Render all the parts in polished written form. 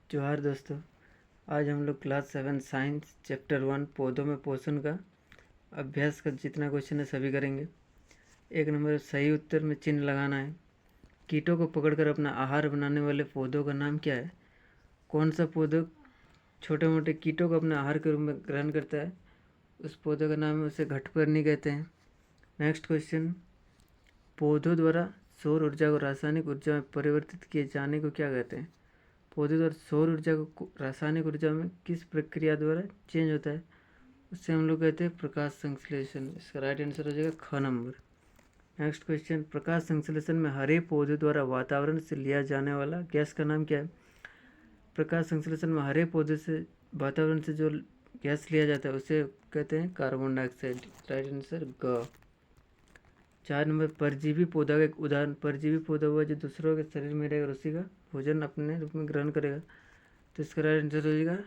जोहार दोस्तों। आज हम लोग क्लास 7 साइंस चैप्टर 1 पौधों में पोषण का अभ्यास का जितना क्वेश्चन है सभी करेंगे। 1 नंबर सही उत्तर में चिन्ह लगाना है। कीटों को पकड़कर अपना आहार बनाने वाले पौधों का नाम क्या है? कौन सा पौधा छोटे मोटे कीटों को अपने आहार के रूप में ग्रहण करता है? उस पौधे का नाम है, उसे घटपर्णी कहते हैं। नेक्स्ट क्वेश्चन, पौधों द्वारा सौर ऊर्जा को रासायनिक ऊर्जा में परिवर्तित किए जाने को क्या कहते हैं? पौधे द्वारा सौर ऊर्जा को रासायनिक ऊर्जा में किस प्रक्रिया द्वारा चेंज होता है? उससे हम लोग कहते हैं प्रकाश संश्लेषण। इसका राइट आंसर हो जाएगा ख नंबर। नेक्स्ट क्वेश्चन, प्रकाश संश्लेषण में हरे पौधे द्वारा वातावरण से लिया जाने वाला गैस का नाम क्या है? प्रकाश संश्लेषण में हरे पौधे से वातावरण से जो गैस लिया जाता है उसे कहते हैं कार्बन डाइऑक्साइड। राइट आंसर ग। 4 नंबर, परजीवी पौधा का एक उदाहरण। परजीवी पौधा हुआ जो दूसरों के शरीर में रहेगा, उसी का भोजन अपने रूप में ग्रहण करेगा, तो इसका राइट आंसर हो जाएगा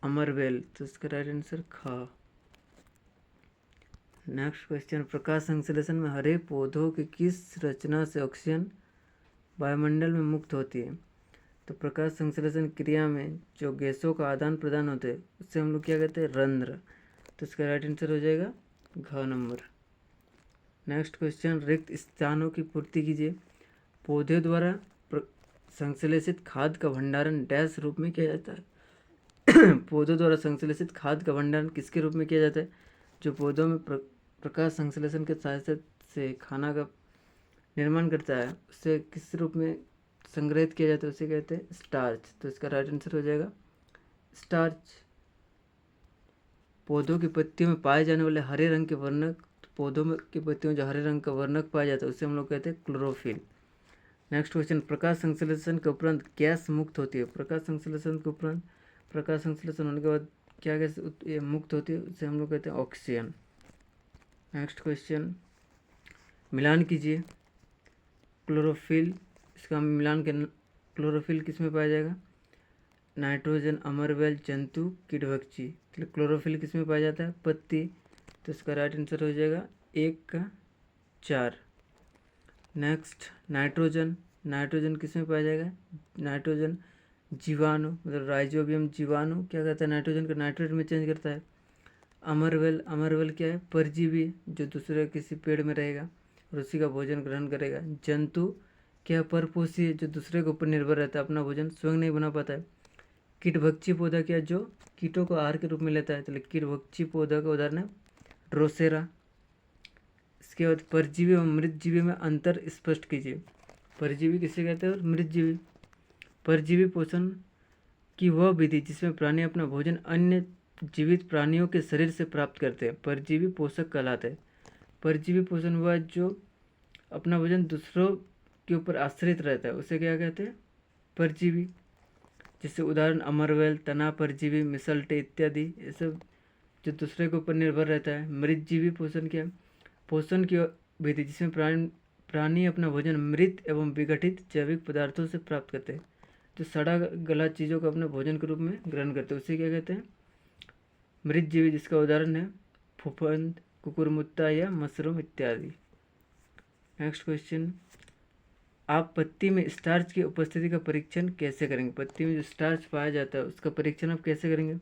अमरवेल। तो इसका राइट आंसर ख। नेक्स्ट क्वेश्चन, प्रकाश संश्लेषण में हरे पौधों की किस रचना से ऑक्सीजन वायुमंडल में मुक्त होती है? तो प्रकाश संश्लेषण क्रिया में जो गैसों का आदान प्रदान होते हैं उससे हम लोग क्या कहते हैं? रंध्र। तो इसका राइट आंसर हो जाएगा घ नंबर। नेक्स्ट क्वेश्चन, रिक्त स्थानों की पूर्ति कीजिए। पौधे द्वारा संश्लेषित खाद का भंडारण डैश रूप में किया जाता है? पौधों द्वारा संश्लेषित खाद का भंडारण किसके रूप में किया जाता है? जो पौधों में प्रकाश संश्लेषण के सहायता से खाना का निर्माण करता है उससे किस रूप में संग्रहित किया जाता है? उसे कहते हैं स्टार्च। तो इसका राइट आंसर हो जाएगा स्टार्च। पौधों की पत्तियों में पाए जाने वाले हरे रंग के वर्णक, पौधों में की पत्तियों में जो हरे रंग का वर्णक पाया जाता है उसे हम लोग कहते हैं क्लोरोफिल। नेक्स्ट क्वेश्चन, प्रकाश संश्लेषण के उपरांत गैस मुक्त होती है। प्रकाश संश्लेषण के उपरांत प्रकाश संश्लेषण होने के बाद क्या गैस मुक्त होती है? उसे हम लोग कहते हैं ऑक्सीजन। नेक्स्ट क्वेश्चन, मिलान कीजिए क्लोरोफिल। इसका मिलान के क्लोरोफिल किस में पाया जाएगा? नाइट्रोजन, अमरवेल, जंतु, कीटभक्षी। तो क्लोरोफिल किस में पाया जाता है? पत्ती। तो इसका राइट आंसर हो जाएगा 1 का 4। Next, nitrogen. नाइट्रोजन किस में पाया जाएगा? नाइट्रोजन जीवाणु, मतलब राइजोबियम जीवाणु क्या करता है? नाइट्रोजन को नाइट्रेट में चेंज करता है। अमरवेल, अमरवेल क्या है? परजीवी जो दूसरे किसी पेड़ में रहेगा और उसी का भोजन ग्रहण करेगा। जंतु क्या? परपोषी है जो दूसरे के ऊपर निर्भर रहता है, अपना भोजन स्वयं नहीं बना पाता है। कीटभक्षी पौधा क्या? जो कीटों को आहार के रूप में लेता है। तो कीटभक्षी पौधा का उदाहरण है ड्रोसेरा। इसके बाद परजीवी और मृतजीवी में अंतर स्पष्ट कीजिए। परजीवी किसे कहते हैं और मृतजीवी? परजीवी पोषण की वह विधि जिसमें प्राणी अपना भोजन अन्य जीवित प्राणियों के शरीर से प्राप्त करते हैं, परजीवी पोषक कहलाते हैं। परजीवी पोषण हुआ जो अपना भोजन दूसरों के ऊपर आश्रित रहता है, उसे क्या कहते हैं? परजीवी। जैसे उदाहरण अमरवेल, तना परजीवी, मिसल्टे इत्यादि, ये सब जो दूसरे के ऊपर निर्भर रहता है। मृतजीवी पोषण क्या? पोषण की विधि जिसमें प्राणी अपना भोजन मृत एवं विघटित जैविक पदार्थों से प्राप्त करते हैं, जो सड़ा गला चीज़ों को अपने भोजन के रूप में ग्रहण करते हैं, उसे क्या कहते हैं? मृतजीवी। जिसका उदाहरण है फफूंद, कुकुरमुत्ता या मशरूम इत्यादि। नेक्स्ट क्वेश्चन, आप पत्ती में स्टार्च की उपस्थिति का परीक्षण कैसे करेंगे? पत्ती में जो स्टार्च पाया जाता है उसका परीक्षण आप कैसे करेंगे?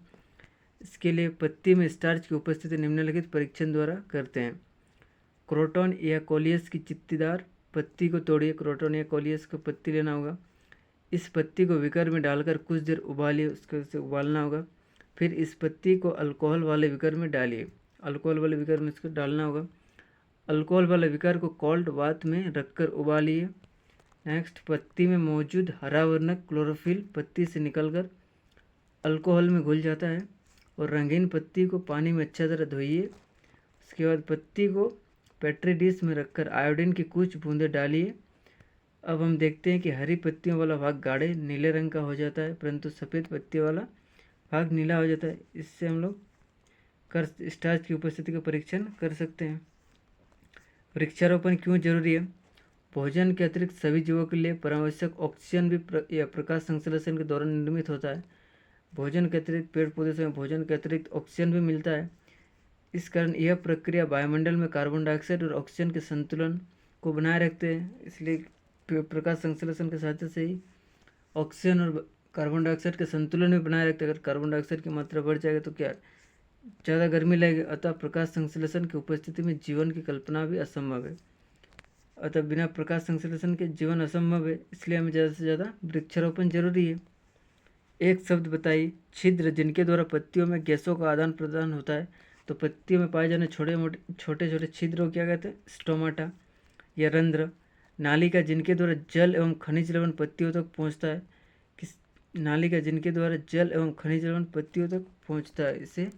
इसके लिए पत्ती में स्टार्च की उपस्थिति निम्नलिखित परीक्षण द्वारा करते हैं। क्रोटन या कोलियस की चित्तीदार पत्ती को तोड़िए। क्रोटन या कोलियस को पत्ती लेना होगा। इस पत्ती को विकर में डालकर कुछ देर उबालिए, उसको से उबालना होगा। फिर इस पत्ती को अल्कोहल वाले विकर में डालिए। अल्कोहल वाले विकर में इसको डालना होगा। अल्कोहल वाले विकर को कोल्ड बाथ में रखकर उबालिए। नेक्स्ट, पत्ती में मौजूद हरा वर्णक क्लोरोफिल पत्ती से निकलकर अल्कोहल में घुल जाता है और रंगीन पत्ती को पानी में अच्छा तरह धोइए। उसके बाद पत्ती को पेट्री डिश में रखकर आयोडीन की कुछ बूंदें डालिए। अब हम देखते हैं कि हरी पत्तियों वाला भाग गाढ़े नीले रंग का हो जाता है, परंतु सफ़ेद पत्ती वाला भाग नीला हो जाता है। इससे हम लोग स्टार्च की उपस्थिति का परीक्षण कर सकते हैं। वृक्षारोपण क्यों जरूरी है? भोजन के अतिरिक्त सभी जीवों के लिए परावश्यक ऑक्सीजन भी प्रकाश संश्लेषण के दौरान निर्मित होता है। भोजन के अतिरिक्त पेड़ पौधे से भोजन के अतिरिक्त ऑक्सीजन भी मिलता है। इस कारण यह प्रक्रिया वायुमंडल में कार्बन डाइऑक्साइड और ऑक्सीजन के संतुलन को बनाए रखते हैं। इसलिए प्रकाश संश्लेषण के सहायता से ही ऑक्सीजन और कार्बन डाइऑक्साइड के संतुलन में बनाए रखते हैं। अगर कार्बन डाइऑक्साइड की मात्रा बढ़ जाएगी तो क्या ज़्यादा गर्मी लगेगी, अतः प्रकाश संश्लेषण की उपस्थिति में जीवन की कल्पना भी असंभव है। अतः बिना प्रकाश संश्लेषण के जीवन असंभव है, इसलिए हमें ज़्यादा से ज़्यादा वृक्षारोपण जरूरी है। एक शब्द बताइए, छिद्र जिनके द्वारा पत्तियों में गैसों का आदान प्रदान होता है। तो पत्तियों में पाए जाने छोटे छोटे छिद्र को क्या कहते हैं? स्टोमाटा या रंध्र। नालिका जिनके द्वारा जल एवं खनिज लवण पत्तियों तक पहुंचता है। किस नालिका जिनके द्वारा जल एवं खनिज लवण पत्तियों तक पहुंचता है, इसे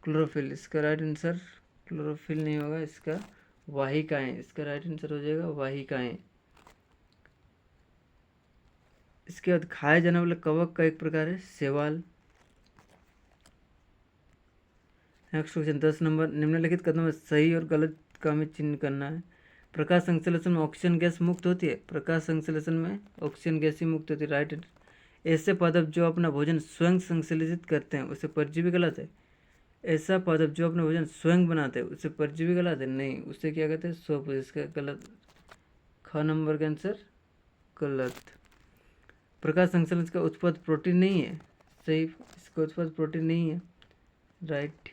क्लोरोफिल। इसका राइट आंसर क्लोरोफिल नहीं होगा, इसका वाहिकाएं। इसका राइट आंसर हो जाएगा वाहिकाएं। इसके बाद खाए जाने वाले कवक का एक प्रकार है शैवाल। नेक्स्ट क्वेश्चन 10 नंबर, निम्नलिखित कदमों में सही और गलत का हमें चिन्ह करना है। प्रकाश संश्लेषण में ऑक्सीजन गैस मुक्त होती है। प्रकाश संश्लेषण में ऑक्सीजन गैस ही मुक्त होती है, राइट। ऐसे पादप जो अपना भोजन स्वयं संश्लेषित करते हैं उसे परजीवी कहलाते हैं। ऐसा पादप जो अपना भोजन स्वयं बनाते हैं उसे परजीवी कहलाते हैं? नहीं, उसे क्या कहते हैं? सोपोषी। इसका गलत, ख नंबर का आंसर गलत। प्रकाश संश्लेषण का उत्पाद प्रोटीन नहीं है, सही। इसका उत्पाद प्रोटीन नहीं है, राइट।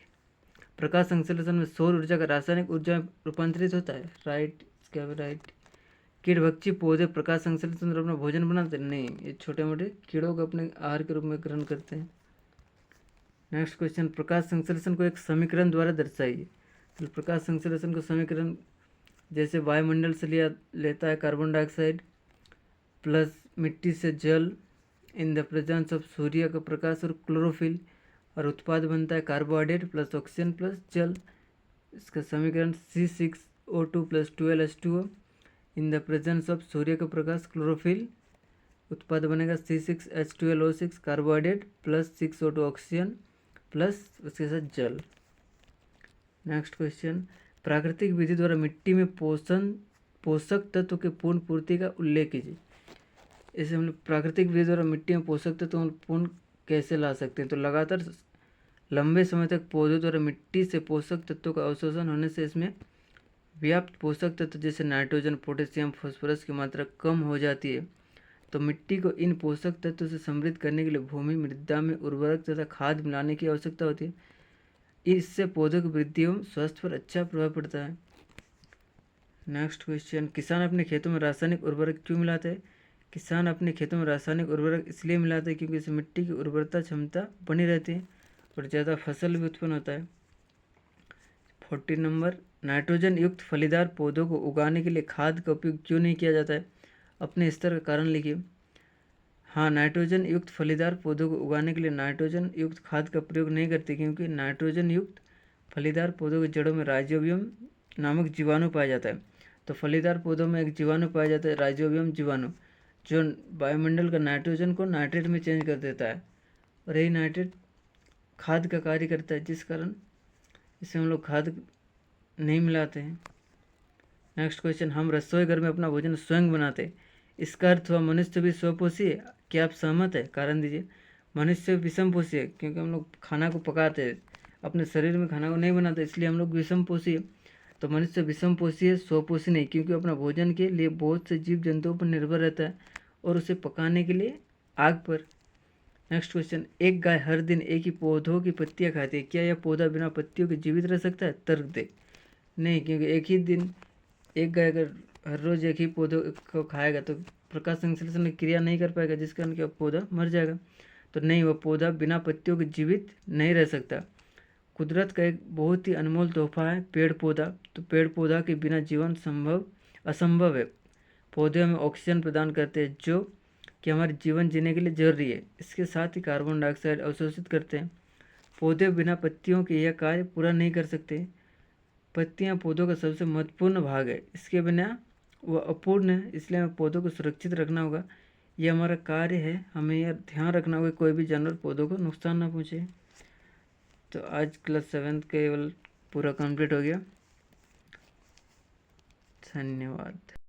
प्रकाश संश्लेषण में सौर ऊर्जा का रासायनिक ऊर्जा में रूपांतरित होता है, राइट। इसका राइट। कीटभक्षी पौधे प्रकाश संश्लेषण से अपना भोजन बनाते हैं? नहीं, ये छोटे मोटे कीड़ों को अपने आहार के रूप में ग्रहण करते हैं। नेक्स्ट क्वेश्चन, प्रकाश संश्लेषण को एक समीकरण द्वारा दर्शाइए। तो प्रकाश संश्लेषण को समीकरण जैसे वायुमंडल से लिया लेता है कार्बन डाइऑक्साइड प्लस मिट्टी से जल इन द प्रेजेंस ऑफ सूर्य का प्रकाश और क्लोरोफिल, और उत्पाद बनता है कार्बोहाइड्रेट प्लस ऑक्सीजन प्लस जल। इसका समीकरण C6O2 plus 12H2O in the presence of सूर्य का प्रकाश क्लोरोफिल, उत्पाद बनेगा C6H12O6 carbohydrate plus 6O2 oxygen plus उसके साथ जल। नेक्स्ट क्वेश्चन, प्राकृतिक विधि द्वारा मिट्टी में पोषक तत्व के पूर्ण पूर्ति का उल्लेख कीजिए। ऐसे हम लोग प्राकृतिक विधि द्वारा मिट्टी में पोषक तत्व पूर्ण कैसे ला सकते हैं? तो लगातार लंबे समय तक पौधों द्वारा मिट्टी से पोषक तत्वों का अवशोषण होने से इसमें व्याप्त पोषक तत्व जैसे नाइट्रोजन, पोटेशियम, फास्फोरस की मात्रा कम हो जाती है। तो मिट्टी को इन पोषक तत्वों से समृद्ध करने के लिए भूमि मृदा में उर्वरक तथा खाद मिलाने की आवश्यकता होती है। इससे पौधों की वृद्धि एवं स्वास्थ्य पर अच्छा प्रभाव पड़ता है। नेक्स्ट क्वेश्चन, किसान अपने खेतों में रासायनिक उर्वरक क्यों मिलाते हैं? किसान अपने खेतों में रासायनिक उर्वरक इसलिए मिलाते हैं क्योंकि इससे मिट्टी की उर्वरता क्षमता बनी रहती है और ज़्यादा फसल भी उत्पन्न होता है। 40 नंबर, नाइट्रोजन युक्त फलीदार पौधों को उगाने के लिए खाद का उपयोग क्यों नहीं किया जाता है? अपने स्तर का कारण लिखिए। हाँ, नाइट्रोजन युक्त फलीदार पौधों को उगाने के लिए नाइट्रोजन युक्त खाद का प्रयोग नहीं करते क्योंकि नाइट्रोजन युक्त फलीदार पौधों की जड़ों में राइजोबियम नामक जीवाणु पाया जाता है। तो फलीदार पौधों में एक जीवाणु पाया जाता है, राइजोबियम जीवाणु, जो वायुमंडल का नाइट्रोजन को नाइट्रेट में चेंज कर देता है और यही नाइट्रेट खाद का कार्य करता है, जिस कारण इसे हम लोग खाद नहीं मिलाते हैं। नेक्स्ट क्वेश्चन, हम रसोई घर में अपना भोजन स्वयं बनाते हैं, इसका अर्थ हुआ मनुष्य भी स्वपोषी है। क्या आप सहमत है? कारण दीजिए। मनुष्य विषमपोषी है क्योंकि हम लोग खाना को पकाते हैं, अपने शरीर में खाना को नहीं बनाते, इसलिए हम लोग विषमपोषी है। तो मनुष्य विषमपोषी है, स्वपोषी नहीं, क्योंकि अपना भोजन के लिए बहुत से जीव जंतुओं पर निर्भर रहता है और उसे पकाने के लिए आग पर। नेक्स्ट क्वेश्चन, एक गाय हर दिन एक ही पौधों की पत्तियां खाती है, क्या यह पौधा बिना पत्तियों के जीवित रह सकता है? तर्क दे। नहीं, क्योंकि एक ही दिन एक गाय अगर हर रोज़ एक ही पौधों को खाएगा तो प्रकाश संश्लेषण की क्रिया नहीं कर पाएगा, जिस कारण कि पौधा मर जाएगा। तो नहीं, वह पौधा बिना पत्तियों के जीवित नहीं रह सकता। कुदरत का एक बहुत ही अनमोल तोहफा है पेड़ पौधा। तो पेड़ पौधा के बिना जीवन असंभव है। पौधे हमें ऑक्सीजन प्रदान करते हैं जो कि हमारे जीवन जीने के लिए जरूरी है। इसके साथ ही कार्बन डाइऑक्साइड अवशोषित करते हैं। पौधे बिना पत्तियों के यह कार्य पूरा नहीं कर सकते। पत्तियां पौधों का सबसे महत्वपूर्ण भाग है, इसके बिना वह अपूर्ण है, इसलिए हमें पौधों को सुरक्षित रखना होगा। यह हमारा कार्य है, हमें यह ध्यान रखना होगा कोई भी जानवर पौधों को नुकसान ना पहुँचे। तो आज क्लास 7 केवल पूरा कंप्लीट हो गया। धन्यवाद।